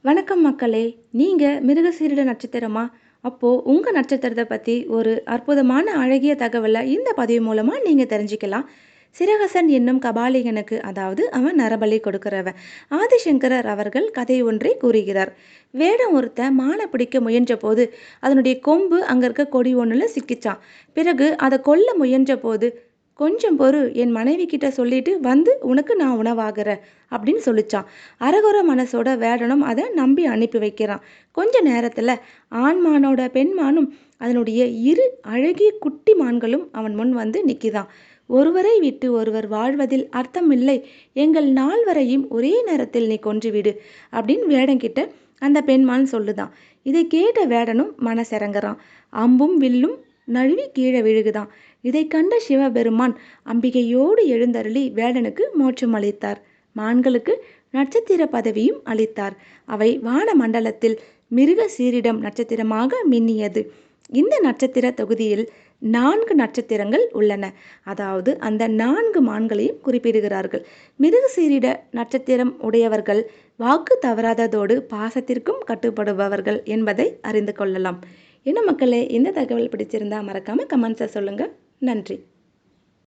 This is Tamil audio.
வணக்கம் மக்களே! நீங்க மிருகசீரிட நட்சத்திரமா? அப்போ உங்க நட்சத்திரத்த பத்தி ஒரு அற்புதமான அழகிய தகவல இந்த பதிவு மூலமா நீங்க தெரிஞ்சுக்கலாம். சிரகசன் என்னும் கபாலிகனுக்கு, அதாவது அவன் நரபலி கொடுக்கிறவன், ஆதிசங்கரர் அவர்கள் கதை ஒன்றை கூறுகிறார். வேடன் ஒருத்தன் மானை பிடிக்க முயன்றபோது அதனுடைய கொம்பு அங்க இருக்க கொடி ஒண்ணுல சிக்கிச்சாம். பிறகு அதை கொல்ல முயன்றபோது, "கொஞ்சம் பொறு, என் மனைவி கிட்ட சொல்லிட்டு வந்து உனக்கு நான் உணவாகுறேன்" அப்படின்னு சொல்லிச்சான். அரகுர மனசோட வேடனும் அதை நம்பி அனுப்பி வைக்கிறான். கொஞ்ச நேரத்துல ஆண்மானோட பெண்மானும் அதனுடைய இரு அழகிய குட்டி மான்களும் அவன் முன் வந்து நிக்குதாம். "ஒருவரை விட்டு ஒருவர் வாழ்வதில் அர்த்தமில்லை, எங்கள் நால்வரையும் ஒரே நேரத்தில் நீ கொன்றுவிடு" அப்படின்னு வேடன்கிட்ட அந்த பெண்மான் சொல்லுதான். இதை கேட்ட வேடனும் மனசிறங்குறான். அம்பும் வில்லும் நழுவி கீழே விழுகுதான். இதை கண்ட சிவபெருமான் அம்பிகையோடு எழுந்தருளி வேடனுக்கு மோட்சம் அளித்தார். மான்களுக்கு நட்சத்திர பதவியும் அளித்தார். அவை வான மண்டலத்தில் மிருக சீரிடம் நட்சத்திரமாக மின்னியது. இந்த நட்சத்திர தொகுதியில் 4 நட்சத்திரங்கள் உள்ளன. அதாவது அந்த 4 மான்களையும் குறிப்பிடுகிறார்கள். மிருக சீரிட நட்சத்திரம் உடையவர்கள் வாக்கு தவறாததோடு பாசத்திற்கும் கட்டுப்படுபவர்கள் என்பதை அறிந்து கொள்ளலாம். என்ன மக்களே, இந்த தகவல் பிடிச்சிருந்தா மறக்காம கமெண்ட்ஸை சொல்லுங்க. நன்றி.